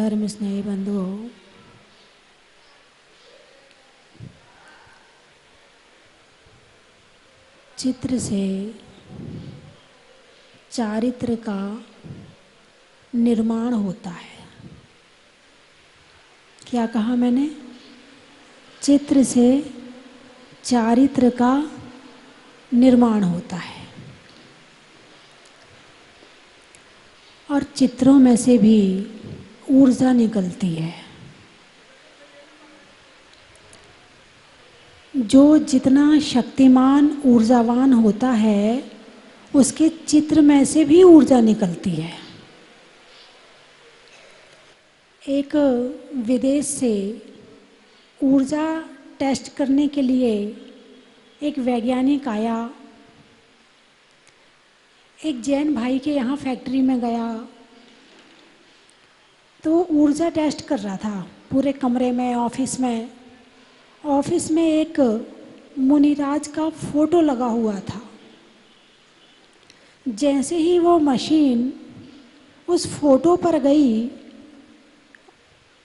धर्म स्नेही बंधुओं, चित्र से चारित्र का निर्माण होता है। क्या कहा मैंने? चित्र से चारित्र का निर्माण होता है। और चित्रों में से भी ऊर्जा निकलती है। जो जितना शक्तिमान ऊर्जावान होता है, उसके चित्र में से भी ऊर्जा निकलती है। एक विदेश से ऊर्जा टेस्ट करने के लिए एक वैज्ञानिक आया। एक जैन भाई के यहाँ फैक्ट्री में गया तो ऊर्जा टेस्ट कर रहा था पूरे कमरे में, ऑफिस में। ऑफिस में एक मुनिराज का फोटो लगा हुआ था। जैसे ही वो मशीन उस फोटो पर गई,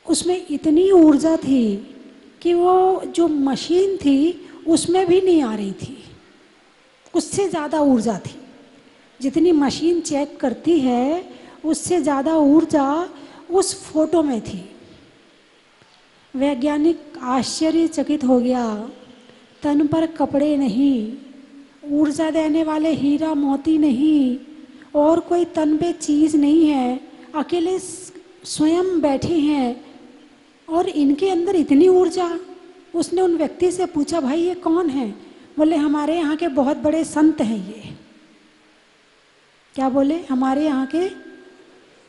उसमें इतनी ऊर्जा थी कि वो जो मशीन थी उसमें भी नहीं आ रही थी, उससे ज़्यादा ऊर्जा थी। जितनी मशीन चेक करती है उससे ज़्यादा ऊर्जा उस फोटो में थी। वैज्ञानिक आश्चर्यचकित हो गया। तन पर कपड़े नहीं, ऊर्जा देने वाले हीरा मोती नहीं, और कोई तन पे चीज़ नहीं है, अकेले स्वयं बैठे हैं और इनके अंदर इतनी ऊर्जा। उसने उन व्यक्ति से पूछा, भाई ये कौन है? बोले हमारे यहाँ के बहुत बड़े संत हैं ये। क्या बोले? हमारे यहाँ के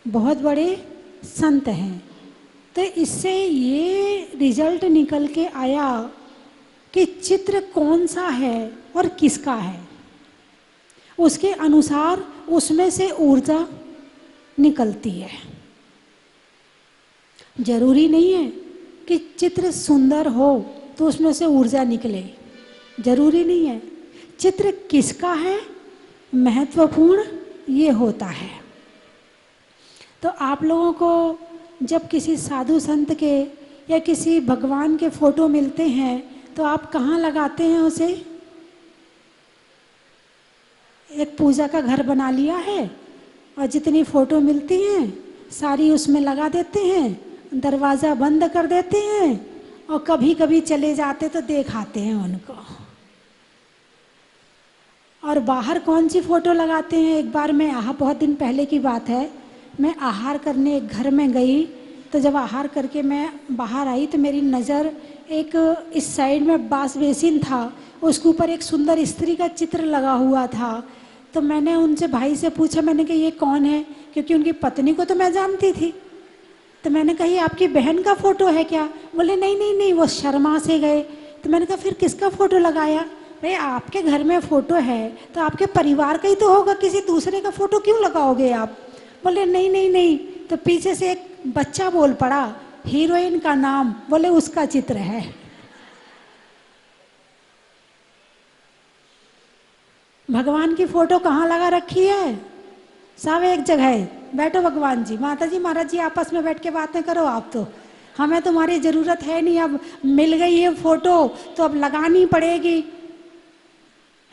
बहुत बड़े संत हैं। तो इससे ये रिजल्ट निकल के आया कि चित्र कौन सा है और किसका है, उसके अनुसार उसमें से ऊर्जा निकलती है। जरूरी नहीं है कि चित्र सुंदर हो तो उसमें से ऊर्जा निकले, जरूरी नहीं है। चित्र किसका है, महत्वपूर्ण ये होता है। तो आप लोगों को जब किसी साधु संत के या किसी भगवान के फोटो मिलते हैं तो आप कहाँ लगाते हैं उसे? एक पूजा का घर बना लिया है और जितनी फोटो मिलती हैं सारी उसमें लगा देते हैं, दरवाज़ा बंद कर देते हैं और कभी कभी चले जाते तो देख आते हैं उनको। और बाहर कौन सी फ़ोटो लगाते हैं? एक बार मैं बहुत दिन पहले की बात है, मैं आहार करने एक घर में गई। तो जब आहार करके मैं बाहर आई तो मेरी नज़र एक इस साइड में बास बेसिन था, उसके ऊपर एक सुंदर स्त्री का चित्र लगा हुआ था। तो मैंने उनसे भाई से पूछा, मैंने कहा ये कौन है? क्योंकि उनकी पत्नी को तो मैं जानती थी। तो मैंने कहा ये आपकी बहन का फ़ोटो है क्या? बोले नहीं नहीं नहीं, वो शर्मा से गए। तो मैंने कहा फिर किसका फ़ोटो लगाया? भाई आपके घर में फ़ोटो है तो आपके परिवार का ही तो होगा, किसी दूसरे का फ़ोटो क्यों लगाओगे आप? बोले नहीं नहीं नहीं। तो पीछे से एक बच्चा बोल पड़ा, हीरोइन का नाम, बोले उसका चित्र है। भगवान की फ़ोटो कहाँ लगा रखी है? सब एक जगह है। बैठो भगवान जी, माता जी, महाराज जी आपस में बैठ के बातें करो। आप तो, हमें तुम्हारी ज़रूरत है नहीं, अब मिल गई है फ़ोटो तो अब लगानी पड़ेगी,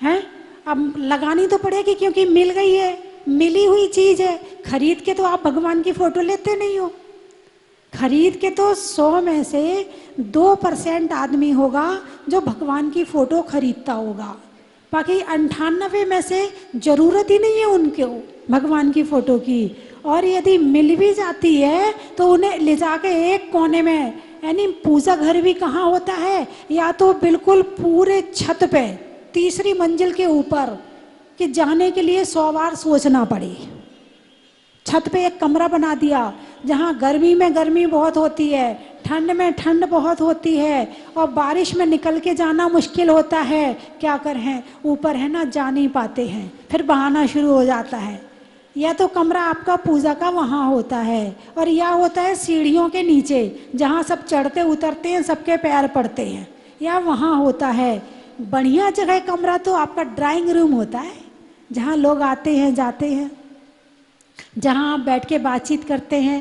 हैं? अब लगानी तो पड़ेगी क्योंकि मिल गई है, मिली हुई चीज़ है। खरीद के तो आप भगवान की फ़ोटो लेते नहीं हो। खरीद के तो 100 में से 2% आदमी होगा जो भगवान की फ़ोटो खरीदता होगा, बाकी 98 में से ज़रूरत ही नहीं है उनको भगवान की फ़ोटो की। और यदि मिल भी जाती है तो उन्हें ले जाके एक कोने में, यानी पूजा घर भी कहाँ होता है? या तो बिल्कुल पूरे छत पे, तीसरी मंजिल के ऊपर, कि जाने के लिए 100 बार सोचना पड़े। छत पे एक कमरा बना दिया जहाँ गर्मी में गर्मी बहुत होती है, ठंड में ठंड बहुत होती है और बारिश में निकल के जाना मुश्किल होता है। क्या करें, ऊपर है ना, जा नहीं पाते हैं, फिर बहाना शुरू हो जाता है। या तो कमरा आपका पूजा का वहाँ होता है, और या होता है सीढ़ियों के नीचे जहाँ सब चढ़ते उतरते हैं, सबके पैर पड़ते हैं, या वहाँ होता है। बढ़िया जगह कमरा तो आपका ड्राइंग रूम होता है, जहाँ लोग आते हैं जाते हैं, जहाँ आप बैठ के बातचीत करते हैं।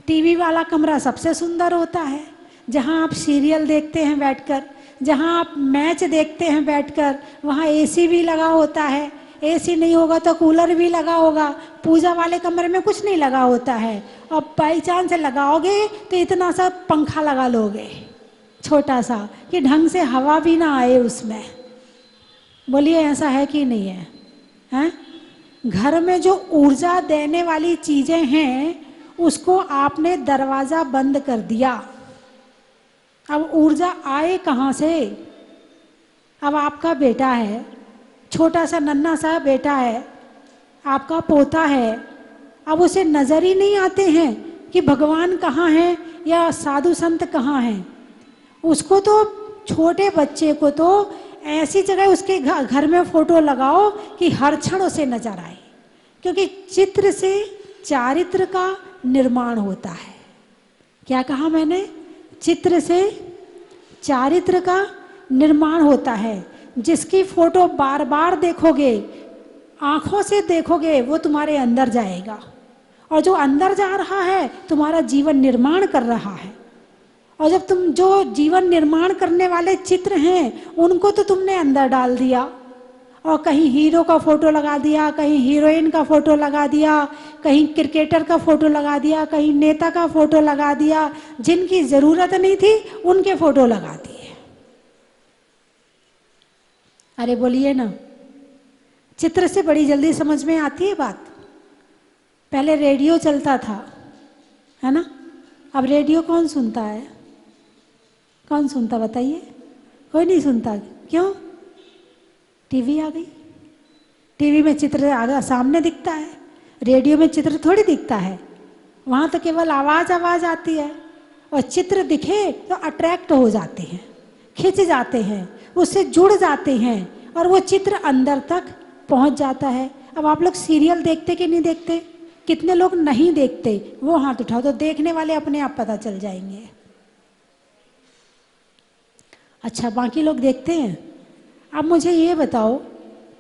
टीवी वाला कमरा सबसे सुंदर होता है, जहाँ आप सीरियल देखते हैं बैठकर, जहाँ आप मैच देखते हैं बैठकर, वहाँ एसी भी लगा होता है। एसी नहीं होगा तो कूलर भी लगा होगा। पूजा वाले कमरे में कुछ नहीं लगा होता है, और बाई चांस लगाओगे तो इतना सा पंखा लगा लोगे छोटा सा, कि ढंग से हवा भी ना आए उसमें। बोलिए ऐसा है कि नहीं है? हैं? घर में जो ऊर्जा देने वाली चीज़ें हैं उसको आपने दरवाज़ा बंद कर दिया। अब ऊर्जा आए कहाँ से? अब आपका बेटा है, छोटा सा नन्हा सा बेटा है, आपका पोता है, अब उसे नज़र ही नहीं आते हैं कि भगवान कहाँ हैं या साधु संत कहाँ हैं। उसको तो, छोटे बच्चे को तो ऐसी जगह उसके घर में फोटो लगाओ कि हर क्षण उसे नजर आए, क्योंकि चित्र से चारित्र का निर्माण होता है। क्या कहा मैंने? चित्र से चारित्र का निर्माण होता है। जिसकी फोटो बार बार देखोगे, आंखों से देखोगे, वो तुम्हारे अंदर जाएगा, और जो अंदर जा रहा है तुम्हारा जीवन निर्माण कर रहा है। और जब तुम, जो जीवन निर्माण करने वाले चित्र हैं उनको तो तुमने अंदर डाल दिया, और कहीं हीरो का फोटो लगा दिया, कहीं हीरोइन का फोटो लगा दिया, कहीं क्रिकेटर का फोटो लगा दिया, कहीं नेता का फोटो लगा दिया, जिनकी जरूरत नहीं थी उनके फोटो लगा दिए। अरे बोलिए ना, चित्र से बड़ी जल्दी समझ में आती है बात। पहले रेडियो चलता था, है ना? अब रेडियो कौन सुनता है? कौन सुनता बताइए? कोई नहीं सुनता। क्यों? टीवी आ गई। टीवी में चित्र आगे सामने दिखता है, रेडियो में चित्र थोड़ी दिखता है। वहाँ तो केवल आवाज़ आवाज़ आती है, और चित्र दिखे तो अट्रैक्ट हो जाते हैं, खिंच जाते हैं, उससे जुड़ जाते हैं, और वो चित्र अंदर तक पहुँच जाता है। अब आप लोग सीरियल देखते कि नहीं देखते? कितने लोग नहीं देखते? वो हाथ उठाओ तो देखने वाले अपने आप पता चल जाएंगे। अच्छा, बाकी लोग देखते हैं। अब मुझे ये बताओ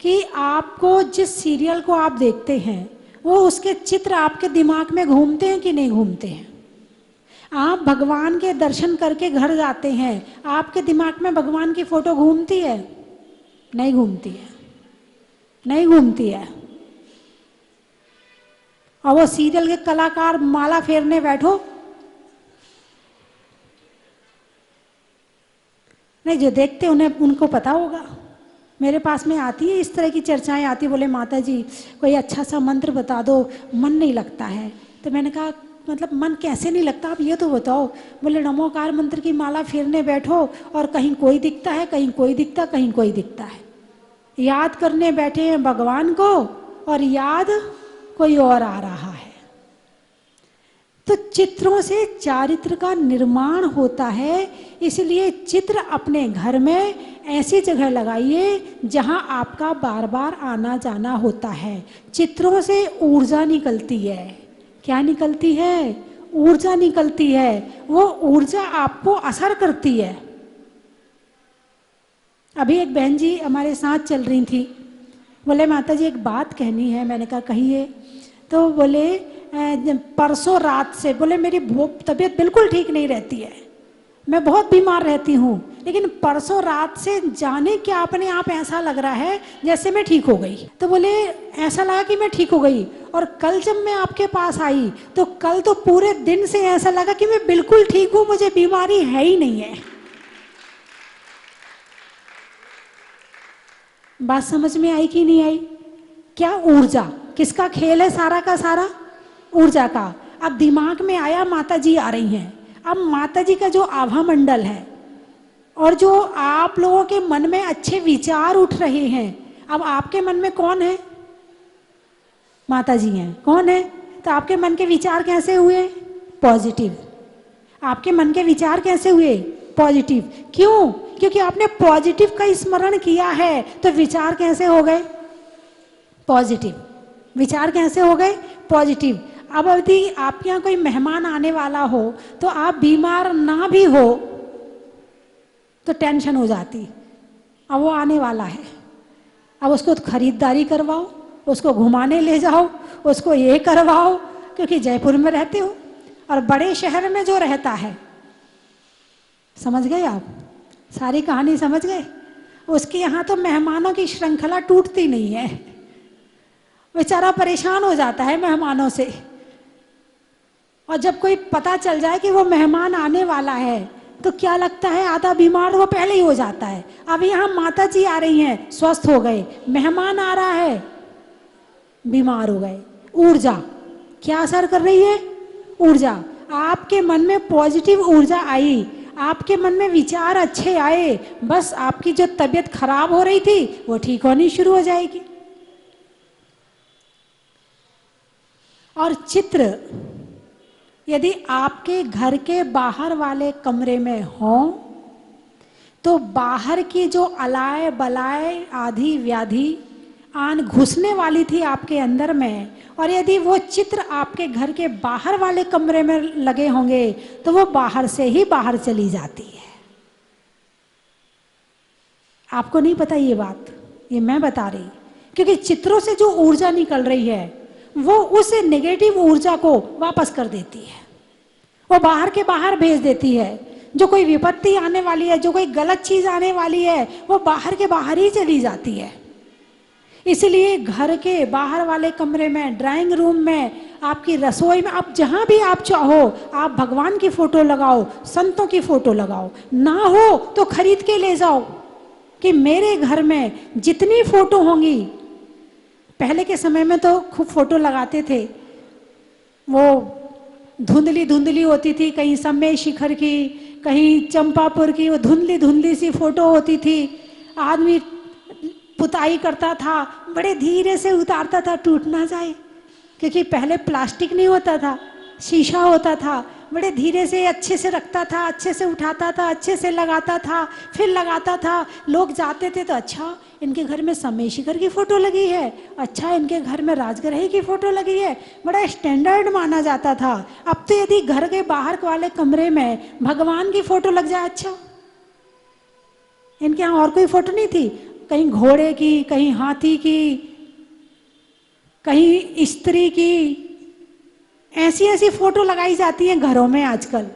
कि आपको जिस सीरियल को आप देखते हैं वो उसके चित्र आपके दिमाग में घूमते हैं कि नहीं घूमते हैं? आप भगवान के दर्शन करके घर जाते हैं, आपके दिमाग में भगवान की फोटो घूमती है? नहीं घूमती है, नहीं घूमती है। और वो सीरियल के कलाकार माला फेरने बैठो, नहीं, जो देखते उन्हें उनको पता होगा। मेरे पास में आती है इस तरह की चर्चाएं आती, बोले माता जी कोई अच्छा सा मंत्र बता दो, मन नहीं लगता है। तो मैंने कहा मतलब मन कैसे नहीं लगता, आप ये तो बताओ। बोले नमोकार मंत्र की माला फेरने बैठो और कहीं कोई दिखता है, कहीं कोई दिखता, कहीं कोई दिखता है। याद करने बैठे हैं भगवान को और याद कोई और आ रहा है। तो चित्रों से चारित्र का निर्माण होता है, इसलिए चित्र अपने घर में ऐसी जगह लगाइए जहां आपका बार बार आना जाना होता है। चित्रों से ऊर्जा निकलती है। क्या निकलती है? ऊर्जा निकलती है। वो ऊर्जा आपको असर करती है। अभी एक बहन जी हमारे साथ चल रही थी, बोले माता जी एक बात कहनी है। मैंने कहा कहिए। तो बोले परसों रात से, बोले मेरी तबीयत बिल्कुल ठीक नहीं रहती है, मैं बहुत बीमार रहती हूँ, लेकिन परसों रात से जाने क्या अपने आप ऐसा लग रहा है जैसे मैं ठीक हो गई। तो बोले ऐसा लगा कि मैं ठीक हो गई, और कल जब मैं आपके पास आई तो कल तो पूरे दिन से ऐसा लगा कि मैं बिल्कुल ठीक हूँ, मुझे बीमारी है ही नहीं है। बात समझ में आई कि नहीं आई? क्या ऊर्जा, किसका खेल है सारा का सारा? ऊर्जा का। अब दिमाग में आया माता जी आ रही हैं, अब माता जी का जो आभा मंडल है और जो आप लोगों के मन में अच्छे विचार उठ रहे हैं, अब आपके मन में कौन है? माता जी हैं। कौन है? तो आपके मन के विचार कैसे हुए? पॉजिटिव। आपके मन के विचार कैसे हुए? पॉजिटिव। क्यों? क्योंकि आपने पॉजिटिव का स्मरण किया है, तो विचार कैसे हो गए? पॉजिटिव। विचार कैसे हो गए? पॉजिटिव। अब यदि आपके यहाँ कोई मेहमान आने वाला हो तो आप बीमार ना भी हो तो टेंशन हो जाती, अब वो आने वाला है, अब उसको खरीदारी करवाओ, उसको घुमाने ले जाओ, उसको ये करवाओ, क्योंकि जयपुर में रहते हो, और बड़े शहर में जो रहता है, समझ गए आप? सारी कहानी समझ गए? उसके यहाँ तो मेहमानों की श्रृंखला टूटती नहीं है, बेचारा परेशान हो जाता है मेहमानों से। और जब कोई पता चल जाए कि वो मेहमान आने वाला है तो क्या लगता है, आधा बीमार वो पहले ही हो जाता है। अब यहाँ माता जी आ रही हैं, स्वस्थ हो गए, मेहमान आ रहा है, बीमार हो गए। ऊर्जा क्या असर कर रही है? ऊर्जा। आपके मन में पॉजिटिव ऊर्जा आई, आपके मन में विचार अच्छे आए, बस आपकी जो तबीयत खराब हो रही थी वो ठीक होनी शुरू हो जाएगी। और चित्र यदि आपके घर के बाहर वाले कमरे में हो तो बाहर की जो अलाय बलाय आधी व्याधि आन घुसने वाली थी आपके अंदर में, और यदि वो चित्र आपके घर के बाहर वाले कमरे में लगे होंगे तो वो बाहर से ही बाहर चली जाती है। आपको नहीं पता ये बात, ये मैं बता रही, क्योंकि चित्रों से जो ऊर्जा निकल रही है वो उस नेगेटिव ऊर्जा को वापस कर देती है, वो बाहर के बाहर भेज देती है। जो कोई विपत्ति आने वाली है, जो कोई गलत चीज आने वाली है, वो बाहर के बाहर ही चली जाती है। इसलिए घर के बाहर वाले कमरे में, ड्राइंग रूम में, आपकी रसोई में, आप जहां भी आप चाहो आप भगवान की फोटो लगाओ, संतों की फोटो लगाओ, ना हो तो खरीद के ले जाओ कि मेरे घर में जितनी फोटो होंगी। पहले के समय में तो खूब फोटो लगाते थे, वो धुंधली धुंधली होती थी, कहीं समय शिखर की, कहीं चंपापुर की, वो धुंधली धुंधली सी फोटो होती थी। आदमी पुताई करता था, बड़े धीरे से उतारता था टूट ना जाए, क्योंकि पहले प्लास्टिक नहीं होता था, शीशा होता था। बड़े धीरे से अच्छे से रखता था, अच्छे से उठाता था, अच्छे से लगाता था, फिर लगाता था। लोग जाते थे तो अच्छा इनके घर में समय शिखर की फोटो लगी है, अच्छा इनके घर में राजग्रही की फोटो लगी है, बड़ा स्टैंडर्ड माना जाता था। अब तो यदि घर के बाहर वाले कमरे में भगवान की फोटो लग जाए, अच्छा इनके यहाँ और कोई फोटो नहीं थी, कहीं घोड़े की, कहीं हाथी की, कहीं स्त्री की, ऐसी ऐसी फोटो लगाई जाती है घरों में आजकल।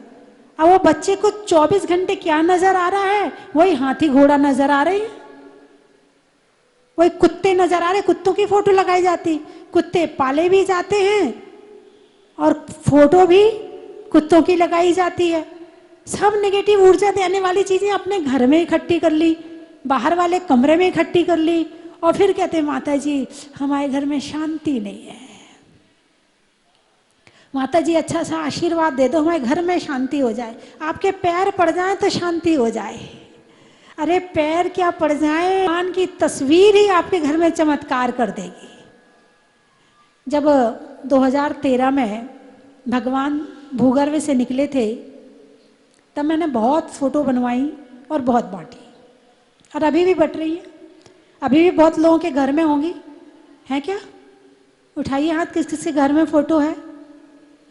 अब वो बच्चे को 24 घंटे क्या नजर आ रहा है? वही हाथी घोड़ा नजर आ रहे हैं, वही कुत्ते नजर आ रहे, कुत्तों की फोटो लगाई जाती। कुत्ते पाले भी जाते हैं और फोटो भी कुत्तों की लगाई जाती है। सब नेगेटिव ऊर्जा देने वाली चीजें अपने घर में इकट्ठी कर ली, बाहर वाले कमरे में इकट्ठी कर ली, और फिर कहते माता जी हमारे घर में शांति नहीं है, माता जी अच्छा सा आशीर्वाद दे दो, हमारे घर में शांति हो जाए, आपके पैर पड़ जाए तो शांति हो जाए। अरे पैर क्या पड़ जाए, भगवान की तस्वीर ही आपके घर में चमत्कार कर देगी। जब 2013 में भगवान भूगर्भ से निकले थे तब मैंने बहुत फोटो बनवाई और बहुत बांटी, और अभी भी बट रही है, अभी भी बहुत लोगों के घर में होंगी। है क्या? उठाइए हाथ, किस किस के घर में फोटो है?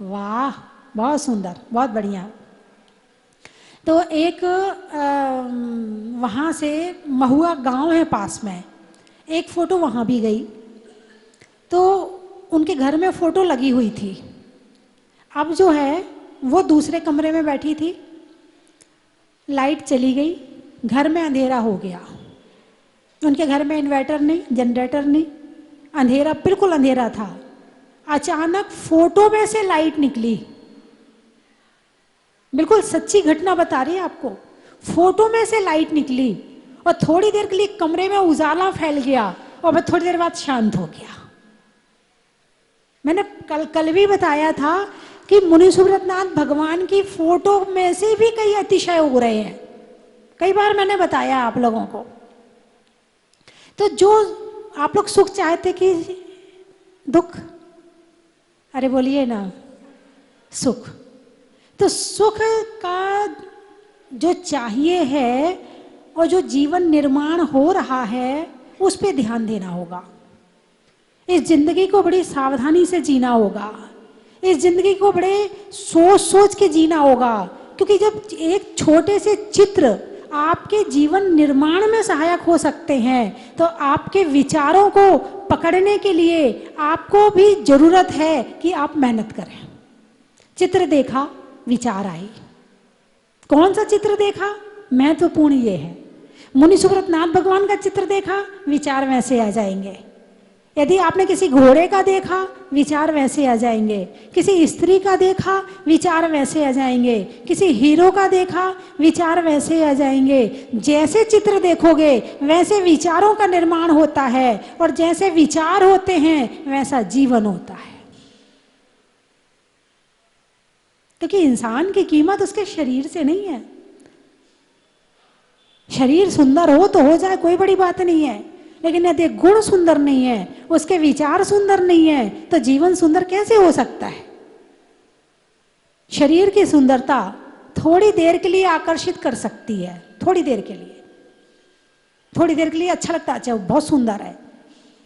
वाह बहुत सुंदर, बहुत बढ़िया। तो एक वहाँ से महुआ गांव है पास में, एक फ़ोटो वहाँ भी गई, तो उनके घर में फ़ोटो लगी हुई थी। अब जो है वो दूसरे कमरे में बैठी थी, लाइट चली गई, घर में अंधेरा हो गया। उनके घर में इन्वर्टर नहीं, जनरेटर नहीं, अंधेरा, बिल्कुल अंधेरा था। अचानक फोटो में से लाइट निकली, बिल्कुल सच्ची घटना बता रही है आपको। फोटो में से लाइट निकली और थोड़ी देर के लिए कमरे में उजाला फैल गया और फिर थोड़ी देर बाद शांत हो गया। मैंने कल भी बताया था कि मुनि सुब्रतनाथ भगवान की फोटो में से भी कई अतिशय हो रहे हैं, कई बार मैंने बताया आप लोगों को। तो जो आप लोग सुख चाहते कि दुख, अरे बोलिए ना सुख, तो सुख का जो चाहिए है और जो जीवन निर्माण हो रहा है उस पे ध्यान देना होगा। इस जिंदगी को बड़ी सावधानी से जीना होगा, इस जिंदगी को बड़े सोच सोच के जीना होगा, क्योंकि जब एक छोटे से चित्र आपके जीवन निर्माण में सहायक हो सकते हैं तो आपके विचारों को पकड़ने के लिए आपको भी जरूरत है कि आप मेहनत करें। चित्र देखा, विचार आई। कौन सा चित्र देखा? महत्वपूर्ण ये है। मुनि सुब्रतनाथ भगवान का चित्र देखा, विचार वैसे आ जाएंगे। यदि आपने किसी घोड़े का देखा, विचार वैसे आ जाएंगे। किसी स्त्री का देखा, विचार वैसे आ जाएंगे। किसी हीरो का देखा, विचार वैसे आ जाएंगे। जैसे चित्र देखोगे वैसे विचारों का निर्माण होता है, और जैसे विचार होते हैं वैसा जीवन होता है। क्योंकि इंसान की कीमत उसके शरीर से नहीं है। शरीर सुंदर हो तो हो जाए, कोई बड़ी बात नहीं है, लेकिन यदि गुण सुंदर नहीं है, उसके विचार सुंदर नहीं है, तो जीवन सुंदर कैसे हो सकता है? शरीर की सुंदरता थोड़ी देर के लिए आकर्षित कर सकती है, थोड़ी देर के लिए, थोड़ी देर के लिए अच्छा लगता है, अच्छा बहुत सुंदर है।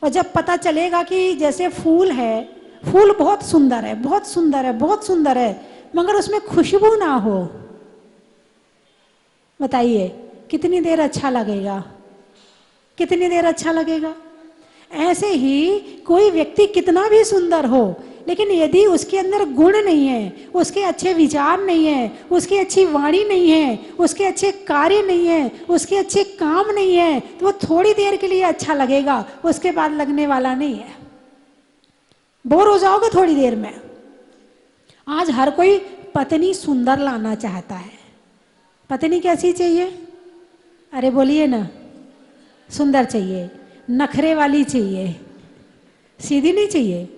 और जब पता चलेगा कि जैसे फूल है, फूल बहुत सुंदर है, बहुत सुंदर है, बहुत सुंदर है, मगर उसमें खुशबू ना हो, बताइए कितनी देर अच्छा लगेगा? कितनी देर अच्छा लगेगा? ऐसे ही कोई व्यक्ति कितना भी सुंदर हो, लेकिन यदि उसके अंदर गुण नहीं है, उसके अच्छे विचार नहीं है, उसकी अच्छी वाणी नहीं है, उसके अच्छे कार्य नहीं है, उसके अच्छे काम नहीं है, तो वो थोड़ी देर के लिए अच्छा लगेगा, उसके बाद लगने वाला नहीं है। बोर हो जाओगे थोड़ी देर में। आज हर कोई पत्नी सुंदर लाना चाहता है। पत्नी कैसी चाहिए? अरे बोलिए ना, सुंदर चाहिए, नखरे वाली चाहिए, सीधी नहीं चाहिए।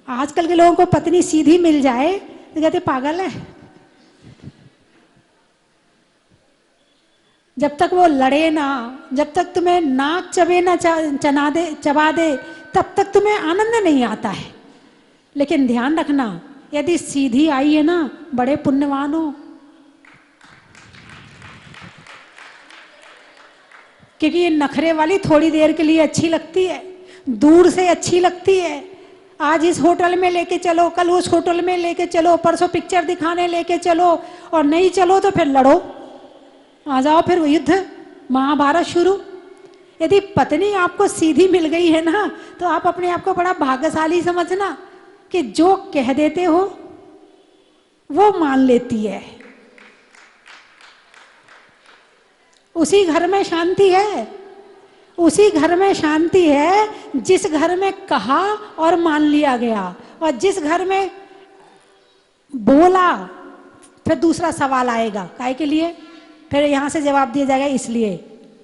आजकल के लोगों को पत्नी सीधी मिल जाए तो कहते पागल है। जब तक वो लड़े ना, जब तक तुम्हें नाक चबे ना चबा दे, तब तक तुम्हें आनंद नहीं आता है। लेकिन ध्यान रखना, यदि सीधी आई है ना, बड़े पुण्यवान हो, क्योंकि ये नखरे वाली थोड़ी देर के लिए अच्छी लगती है, दूर से अच्छी लगती है। आज इस होटल में लेके चलो, कल उस होटल में लेके चलो, परसों पिक्चर दिखाने लेके चलो, और नहीं चलो तो फिर लड़ो, आ जाओ फिर युद्ध, महाभारत शुरू। यदि पत्नी आपको सीधी मिल गई है ना, तो आप अपने आप को बड़ा भाग्यशाली समझना कि जो कह देते हो वो मान लेती है। उसी घर में शांति है, उसी घर में शांति है जिस घर में कहा और मान लिया गया। और जिस घर में बोला, फिर दूसरा सवाल आएगा, काहे के लिए? फिर यहाँ से जवाब दिया जाएगा इसलिए,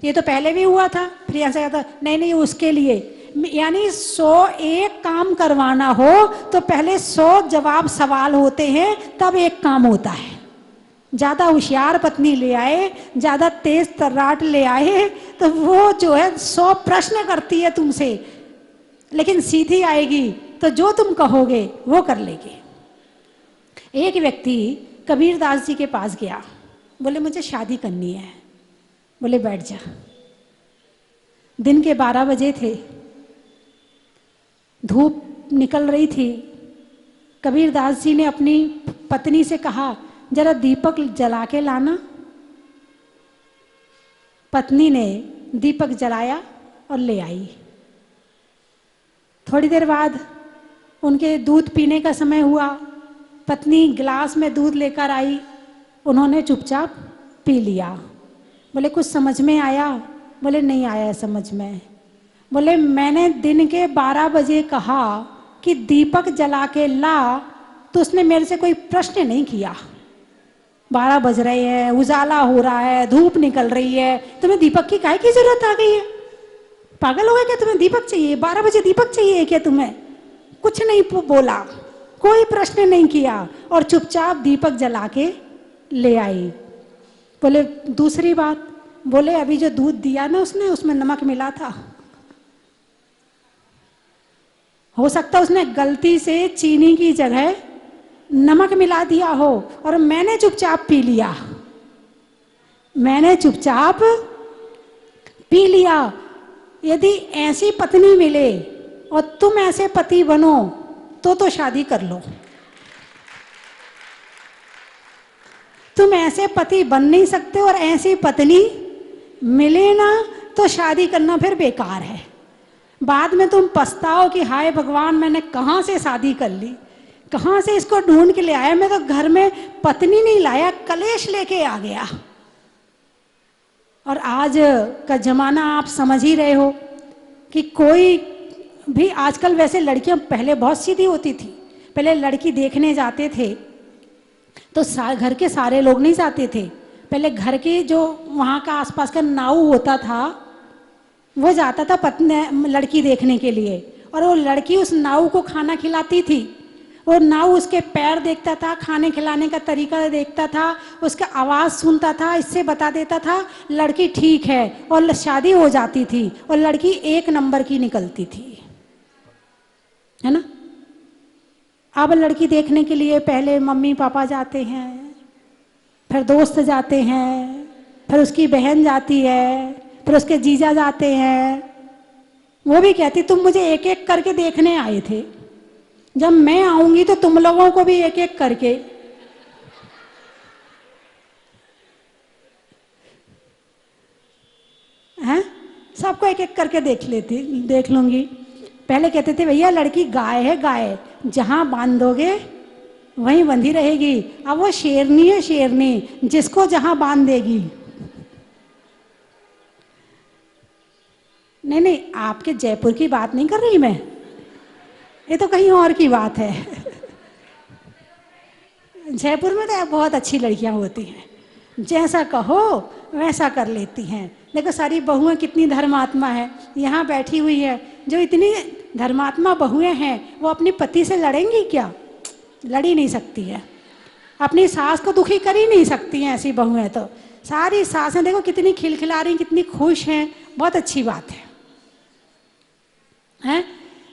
ये तो पहले भी हुआ था, फिर यहाँ से आता नहीं नहीं उसके लिए। यानी 101 काम करवाना हो तो पहले 100 जवाब सवाल होते हैं, तब एक काम होता है। ज़्यादा होशियार पत्नी ले आए, ज़्यादा तेज तर्राट ले आए, तो वो जो है 100 प्रश्न करती है तुमसे, लेकिन सीधी आएगी तो जो तुम कहोगे वो कर लेगी। एक व्यक्ति कबीरदास जी के पास गया, बोले मुझे शादी करनी है। बोले बैठ जा। दिन के 12 बजे थे, धूप निकल रही थी। कबीरदास जी ने अपनी पत्नी से कहा जरा दीपक जला के लाना। पत्नी ने दीपक जलाया और ले आई। थोड़ी देर बाद उनके दूध पीने का समय हुआ। पत्नी गिलास में दूध लेकर आई, उन्होंने चुपचाप पी लिया। बोले कुछ समझ में आया? बोले नहीं आया समझ में। बोले मैंने दिन के 12 बजे कहा कि दीपक जला के ला, तो उसने मेरे से कोई प्रश्न नहीं किया। 12 बज रहे हैं, उजाला हो रहा है, धूप निकल रही है, तुम्हें दीपक की काहे की जरूरत आ गई है? पागल हो गए क्या? तुम्हें दीपक चाहिए? 12 बजे दीपक चाहिए क्या तुम्हें? कुछ नहीं बोला, कोई प्रश्न नहीं किया, और चुपचाप दीपक जला के ले आई। बोले दूसरी बात, बोले अभी जो दूध दिया ना उसने, उसमें नमक मिला था। हो सकता उसने गलती से चीनी की जगह नमक मिला दिया हो, और मैंने चुपचाप पी लिया। मैंने चुपचाप पी लिया। यदि ऐसी पत्नी मिले और तुम ऐसे पति बनो तो शादी कर लो। तुम ऐसे पति बन नहीं सकते, और ऐसी पत्नी मिले ना तो शादी करना फिर बेकार है। बाद में तुम पछताओ कि हाय भगवान मैंने कहाँ से शादी कर ली, कहाँ से इसको ढूंढ के ले आया, मैं तो घर में पत्नी नहीं लाया, कलेश लेके आ गया। और आज का जमाना आप समझ ही रहे हो कि कोई भी आजकल, वैसे लड़कियां पहले बहुत सीधी होती थी, पहले लड़की देखने जाते थे तो घर के सारे लोग नहीं जाते थे, पहले घर के जो वहाँ का आसपास का नाऊ होता था वो जाता था पत्नी लड़की देखने के लिए, और वो लड़की उस नाऊ को खाना खिलाती थी, वो नाऊ उसके पैर देखता था, खाने खिलाने का तरीका देखता था, उसका आवाज़ सुनता था, इससे बता देता था लड़की ठीक है, और शादी हो जाती थी और लड़की 1 नंबर की निकलती थी, है ना। अब लड़की देखने के लिए पहले मम्मी पापा जाते हैं, फिर दोस्त जाते हैं, फिर उसकी बहन जाती है, फिर उसके जीजा जाते हैं। वो भी कहती तुम मुझे एक एक करके देखने आए थे, जब मैं आऊंगी तो तुम लोगों को भी एक एक करके। हैं, सबको एक एक करके देख लूंगी। पहले कहते थे भैया लड़की गाय है, गाय जहां बांधोगे वहीं बंधी रहेगी। अब वो शेरनी है, शेरनी जिसको जहां बांध देगी। नहीं नहीं, आपके जयपुर की बात नहीं कर रही मैं, ये तो कहीं और की बात है। जयपुर में तो बहुत अच्छी लड़कियां होती हैं, जैसा कहो वैसा कर लेती हैं। देखो सारी बहुएं कितनी धर्मात्मा है, यहाँ बैठी हुई है। जो इतनी धर्मात्मा बहुएं हैं वो अपने पति से लड़ेंगी क्या? लड़ ही नहीं सकती है। अपनी सास को दुखी कर ही नहीं सकती हैं ऐसी बहुएं। तो सारी सासें देखो कितनी खिलखिला रही, कितनी खुश हैं, बहुत अच्छी बात है।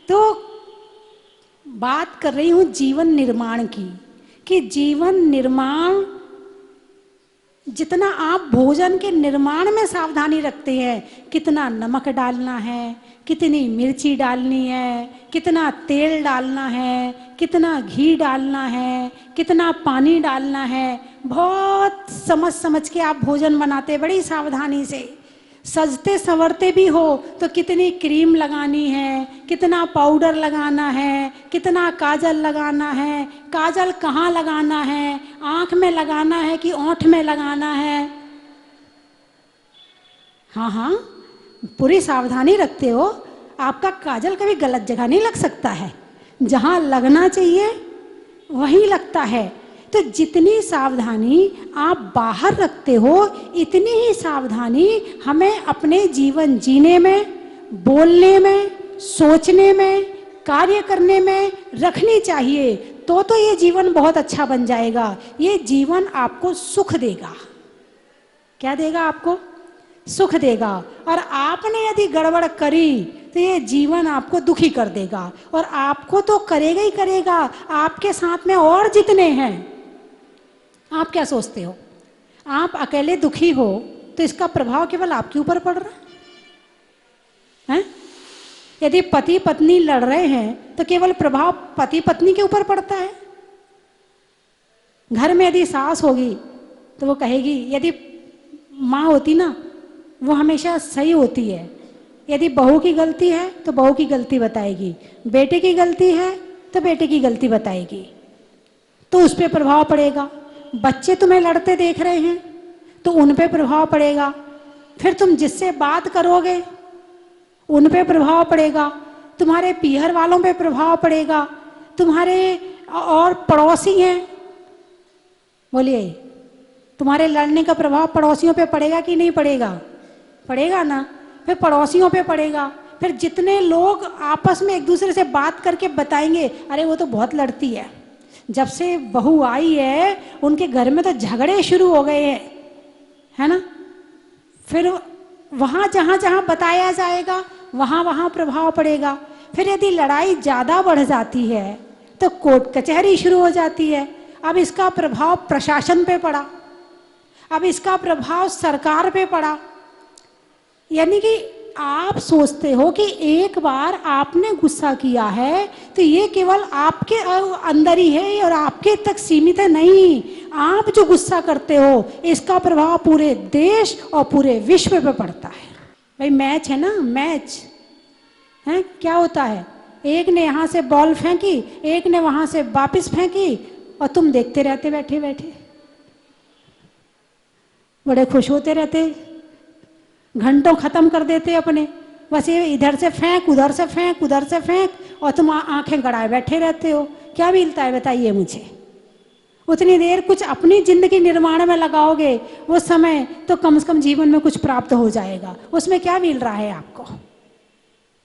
तो बात कर रही हूँ जीवन निर्माण की, कि जीवन निर्माण जितना आप भोजन के निर्माण में सावधानी रखते हैं, कितना नमक डालना है, कितनी मिर्ची डालनी है, कितना तेल डालना है, कितना घी डालना है, कितना पानी डालना है, बहुत समझ समझ के आप भोजन बनाते बड़ी सावधानी से। सजते संवरते भी हो तो कितनी क्रीम लगानी है, कितना पाउडर लगाना है, कितना काजल लगाना है, काजल कहाँ लगाना है, आँख में लगाना है कि ओंठ में लगाना है। हाँ हाँ, पूरी सावधानी रखते हो। आपका काजल कभी गलत जगह नहीं लग सकता है, जहाँ लगना चाहिए वहीं लगता है। तो जितनी सावधानी आप बाहर रखते हो, इतनी ही सावधानी हमें अपने जीवन जीने में, बोलने में, सोचने में, कार्य करने में रखनी चाहिए। तो ये जीवन बहुत अच्छा बन जाएगा। ये जीवन आपको सुख देगा। क्या देगा आपको? सुख देगा। और आपने यदि गड़बड़ करी तो ये जीवन आपको दुखी कर देगा, और आपको तो करेगा ही करेगा, आपके साथ में और जितने हैं। आप क्या सोचते हो? आप अकेले दुखी हो तो इसका प्रभाव केवल आपके ऊपर पड़ रहा है? यदि पति पत्नी लड़ रहे हैं तो केवल प्रभाव पति पत्नी के ऊपर पड़ता है। घर में यदि सास होगी तो वो कहेगी, यदि माँ होती ना वो हमेशा सही होती है, यदि बहू की गलती है तो बहू की गलती बताएगी, बेटे की गलती है तो बेटे की गलती बताएगी, तो उस पर प्रभाव पड़ेगा। बच्चे तुम्हें लड़ते देख रहे हैं तो उन पे प्रभाव पड़ेगा। फिर तुम जिससे बात करोगे उन पे प्रभाव पड़ेगा, तुम्हारे पीहर वालों पे प्रभाव पड़ेगा, तुम्हारे और पड़ोसी हैं, बोलिए, तुम्हारे लड़ने का प्रभाव पड़ोसियों पे पड़ेगा कि नहीं पड़ेगा? पड़ेगा ना। फिर पड़ोसियों पे पड़ेगा। फिर जितने लोग आपस में एक दूसरे से बात करके बताएंगे, अरे वो तो बहुत लड़ती है, जब से बहू आई है उनके घर में तो झगड़े शुरू हो गए हैं, है ना। फिर वहाँ जहाँ जहाँ बताया जाएगा वहाँ वहाँ प्रभाव पड़ेगा। फिर यदि लड़ाई ज़्यादा बढ़ जाती है तो कोर्ट कचहरी शुरू हो जाती है। अब इसका प्रभाव प्रशासन पे पड़ा, अब इसका प्रभाव सरकार पे पड़ा। यानी कि आप सोचते हो कि एक बार आपने गुस्सा किया है तो ये केवल आपके अंदर ही है और आपके तक सीमित है, नहीं। आप जो गुस्सा करते हो इसका प्रभाव पूरे देश और पूरे विश्व पे पड़ता है। भाई मैच है ना, मैच है, क्या होता है? एक ने यहाँ से बॉल फेंकी, एक ने वहां से वापस फेंकी, और तुम देखते रहते बैठे बैठे, बड़े खुश होते रहते, घंटों खत्म कर देते अपने, बस ये इधर से फेंक उधर से फेंक उधर से फेंक, और तुम आंखें गड़ाए बैठे रहते हो। क्या मिलता है बताइए मुझे? उतनी देर कुछ अपनी जिंदगी निर्माण में लगाओगे, वो समय तो कम से कम जीवन में कुछ प्राप्त हो जाएगा। उसमें क्या मिल रहा है आपको?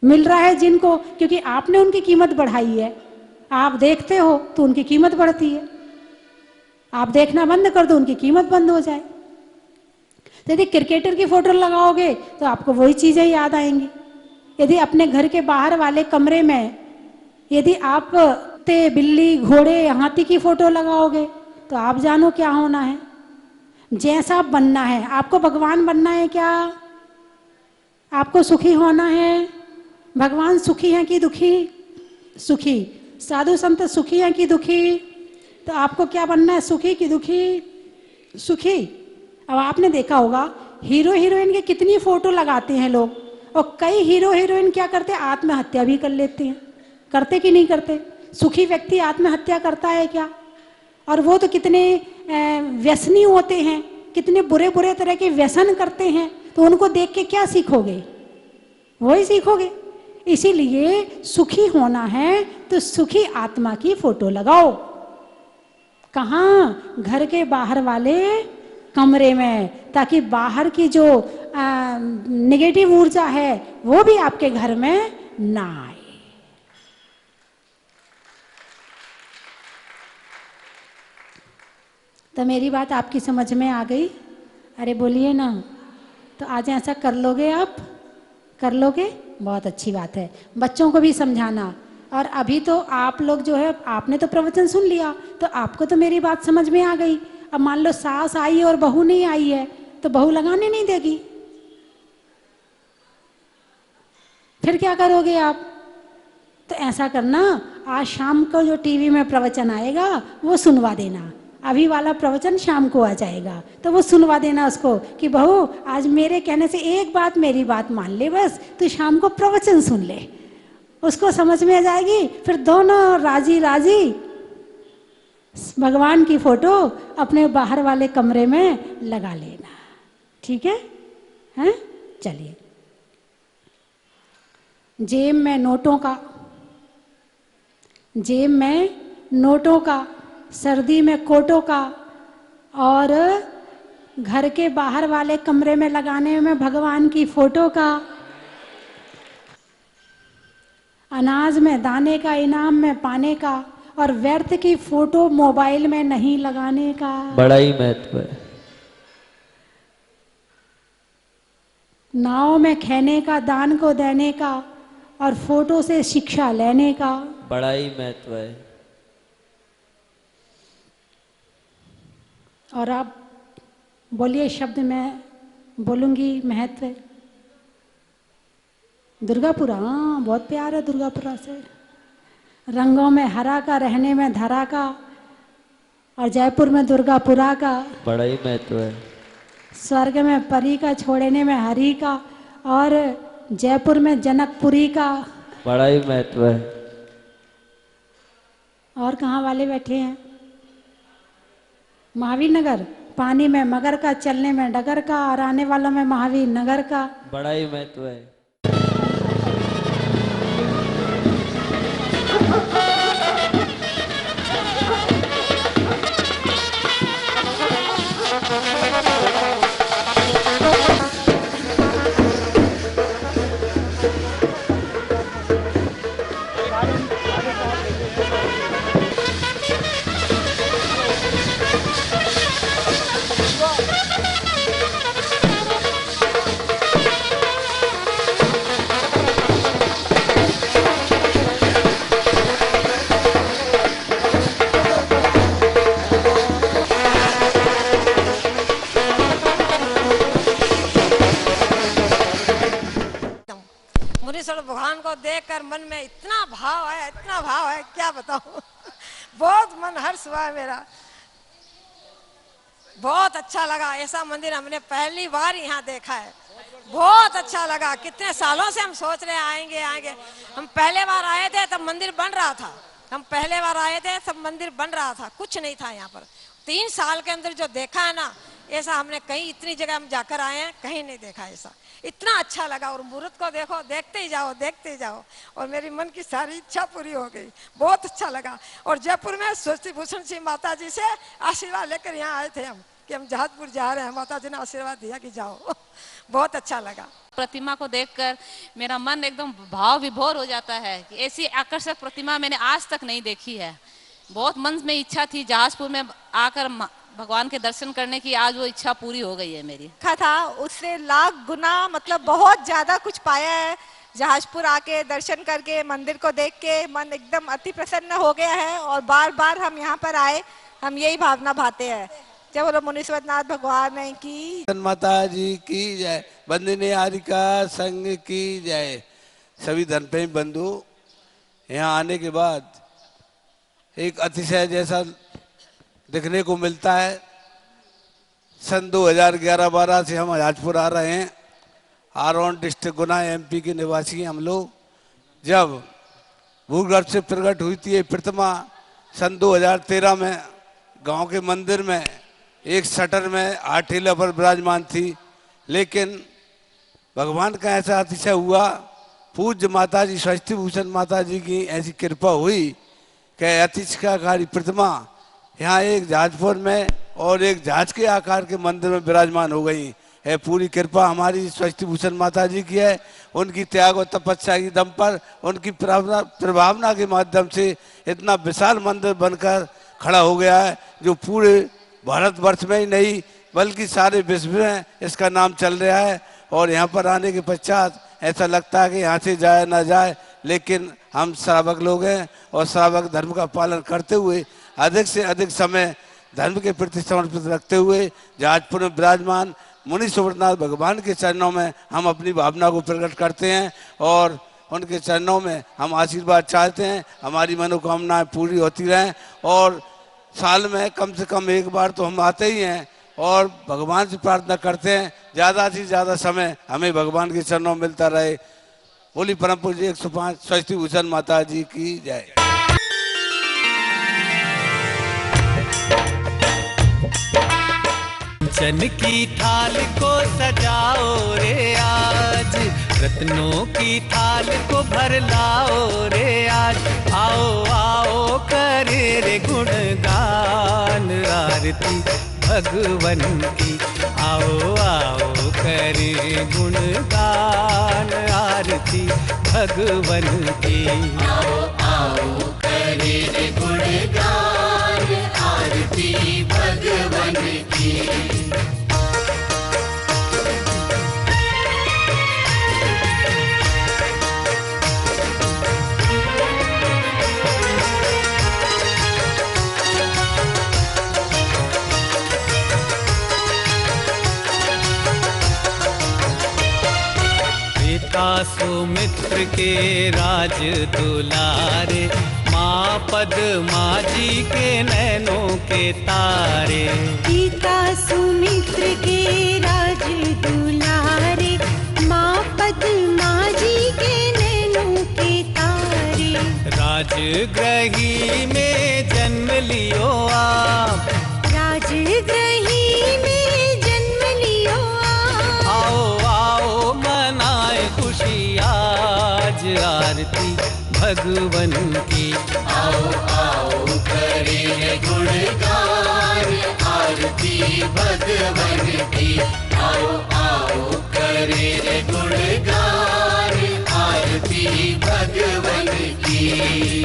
मिल रहा है जिनको, क्योंकि आपने उनकी कीमत बढ़ाई है, आप देखते हो तो उनकी कीमत बढ़ती है, आप देखना बंद कर दो उनकी कीमत बंद हो जाए। तो यदि क्रिकेटर की फोटो लगाओगे तो आपको वही चीजें याद आएंगी। यदि अपने घर के बाहर वाले कमरे में यदि आप कुत्ते बिल्ली घोड़े हाथी की फोटो लगाओगे तो आप जानो क्या होना है। जैसा बनना है, आपको भगवान बनना है क्या? आपको सुखी होना है? भगवान सुखी हैं कि दुखी? सुखी। साधु संत सुखी हैं कि दुखी? तो आपको क्या बनना है, सुखी कि दुखी? सुखी। अब आपने देखा होगा हीरो हीरोइन के कितनी फोटो लगाते हैं लोग, और कई हीरो हीरोइन क्या करते हैं, आत्महत्या भी कर लेते हैं। करते कि नहीं करते? सुखी व्यक्ति आत्महत्या करता है क्या? और वो तो कितने व्यसनी होते हैं, कितने बुरे बुरे तरह के व्यसन करते हैं, तो उनको देख के क्या सीखोगे? वही सीखोगे। इसीलिए सुखी होना है तो सुखी आत्मा की फोटो लगाओ। कहाँ? घर के बाहर वाले कमरे में, ताकि बाहर की जो नेगेटिव ऊर्जा है वो भी आपके घर में ना आए। तो मेरी बात आपकी समझ में आ गई? अरे बोलिए ना। तो आज ऐसा कर लोगे? आप कर लोगे? बहुत अच्छी बात है। बच्चों को भी समझाना। और अभी तो आप लोग जो है, आपने तो प्रवचन सुन लिया, तो आपको तो मेरी बात समझ में आ गई। अब मान लो सास आई और बहू नहीं आई है, तो बहू लगाने नहीं देगी, फिर क्या करोगे आप? तो ऐसा करना, आज शाम को जो टीवी में प्रवचन आएगा वो सुनवा देना। अभी वाला प्रवचन शाम को आ जाएगा, तो वो सुनवा देना उसको कि बहू आज मेरे कहने से एक बात, मेरी बात मान ले बस, तो शाम को प्रवचन सुन ले, उसको समझ में आ जाएगी। फिर दोनों राजी राजी भगवान की फोटो अपने बाहर वाले कमरे में लगा लेना। ठीक है? हैं? चलिए। जेब में नोटों का, जेब में नोटों का, सर्दी में कोटों का, और घर के बाहर वाले कमरे में लगाने में भगवान की फोटो का, अनाज में दाने का इनाम में पाने का, और व्यर्थ की फोटो मोबाइल में नहीं लगाने का। बड़ा ही महत्व है। नाव में खेने का, दान को देने का, और फोटो से शिक्षा लेने का। बड़ा ही महत्व है। और आप बोलिए शब्द में बोलूंगी महत्व। दुर्गापुरा, हाँ बहुत प्यार है दुर्गापुरा से। रंगों में हरा का, रहने में धरा का, और जयपुर में दुर्गापुरा का। बड़ा ही महत्व है। स्वर्ग में परी का, छोड़ने में हरी का, और जयपुर में जनकपुरी का। बड़ा ही महत्व है। और कहाँ वाले बैठे हैं? महावीर नगर, पानी में मगर का, चलने में डगर का, और आने वालों में महावीर नगर का। बड़ा ही महत्व है। भगवान को देखकर मन में इतना भाव है, इतना भाव है, क्या बताऊं। बहुत मन हर्ष हुआ है मेरा, बहुत अच्छा लगा। ऐसा मंदिर हमने पहली बार यहाँ देखा है। बहुत अच्छा लगा। कितने सालों से हम सोच रहे आएंगे आएंगे। हम पहले बार आए थे तब मंदिर बन रहा था। हम पहले बार आए थे तब मंदिर बन रहा था, कुछ नहीं था यहाँ पर। 3 साल के अंदर जो देखा है ना, ऐसा हमने कहीं, इतनी जगह हम जाकर आए हैं, कहीं नहीं देखा ऐसा। इतना अच्छा लगा। और मूर्त को देखो, देखते ही जाओ, देखते ही जाओ। और मेरी मन की सारी इच्छा पूरी हो गई। बहुत अच्छा लगा। और जयपुर में स्वस्ति भूषण सिंह माता जी से आशीर्वाद लेकर यहाँ आए थे हम, कि हम जहाजपुर जा रहे हैं। माता जी ने आशीर्वाद दिया कि जाओ। बहुत अच्छा लगा। प्रतिमा को देखकर मेरा मन एकदम भाव विभोर हो जाता है कि ऐसी आकर्षक प्रतिमा मैंने आज तक नहीं देखी है। बहुत मन में इच्छा थी जहाजपुर में आकर भगवान के दर्शन करने की, आज वो इच्छा पूरी हो गई है मेरी। था उससे लाख गुना, मतलब बहुत ज्यादा कुछ पाया है। जहाजपुर आके दर्शन करके, मंदिर को देख के मन एकदम अति प्रसन्न हो गया है। और बार बार हम यहाँ पर आए, हम यही भावना भाते हैं। जय बोलो मुनीश्वरनाथ भगवान की, माता जी की जय, बंदिनी हारिका संघ की जय। सभी धर्मप्रेमी बंधु, यहाँ आने के बाद एक अतिशय जैसा देखने को मिलता है। सन 2011-12 से हम जहाजपुर आ रहे हैं। हारोन डिस्ट्रिक्ट गुना MP के निवासी हम लोग। जब भूगर्भ से प्रकट हुई थी ये प्रतिमा सन 2013 में गांव के मंदिर में एक शटर में आठीले पर विराजमान थी। लेकिन भगवान का ऐसा अतिशय हुआ, पूज्य माता जी स्वस्ति भूषण माता जी की ऐसी कृपा हुई कि अतिशयकारी प्रतिमा यहाँ एक जहाजपुर में और एक जहाज के आकार के मंदिर में विराजमान हो गई है। पूरी कृपा हमारी स्वस्ति भूषण माता जी की है। उनकी त्याग और तपस्या की दम पर, उनकी प्रभावना के माध्यम से इतना विशाल मंदिर बनकर खड़ा हो गया है, जो पूरे भारतवर्ष में ही नहीं बल्कि सारे विश्व में इसका नाम चल रहा है। और यहाँ पर आने के पश्चात ऐसा लगता है कि यहाँ से जाए ना जाए, लेकिन हम श्रावक लोग हैं और श्रावक धर्म का पालन करते हुए अधिक से अधिक समय धर्म के प्रति समर्पित रखते हुए जहाजपुर में विराजमान मुनीश्वरनाथ भगवान के चरणों में हम अपनी भावना को प्रकट करते हैं और उनके चरणों में हम आशीर्वाद चाहते हैं। हमारी मनोकामनाएं पूरी होती रहें और साल में कम से कम एक बार तो हम आते ही हैं और भगवान से प्रार्थना करते हैं ज़्यादा से ज़्यादा समय हमें भगवान के चरणों में मिलता रहे। बोली परम पूज्य 105 स्वस्ति भूषण माता जी की जय। कंचन की थाल को सजाओ रे आज, रत्नों की थाल को भर लाओ रे आज। आओ आओ करे रे गुणगान आरती भगवन की। आओ आओ करे गुणगान आरती भगवन की। आओ आओ करे रे गुणगान आरती भगवन की। सुमित्र के राज दुलारे, माँ पद्मा जी के नैनों के तारे। पिता सुमित्र के राज दुलारे, माँ पद्मा जी के नैनों के तारे। राजगृही में जन्म लियो आप, राजगृही में जन्म लियो आप। आओ आओ मनाए खुशी आज आरती भगवन की। आओ आओ करे गुणगान आरती भगवन की। आओ आओ करे गुणगान आरती भगवन की।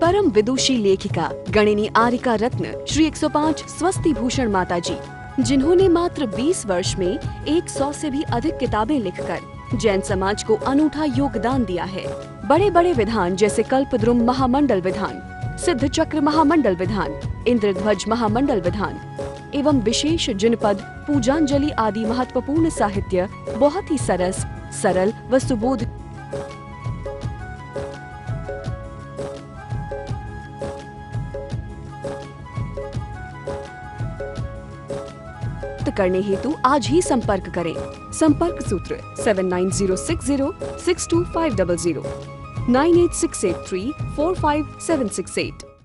परम विदुषी लेखिका गणिनी आरिका रत्न श्री 105 स्वस्ति भूषण माता जी, जिन्होंने मात्र 20 वर्ष में 100 से भी अधिक किताबें लिखकर जैन समाज को अनूठा योगदान दिया है, बड़े बड़े विधान जैसे कल्पद्रुम महामंडल विधान, सिद्ध चक्र महामंडल विधान, इंद्रध्वज महामंडल विधान एवं विशेष जनपद, पूजांजलि आदि महत्वपूर्ण साहित्य बहुत ही सरस, सरल व सुबोध करने हेतु आज ही संपर्क करें। संपर्क सूत्र 7906062500 98683456768।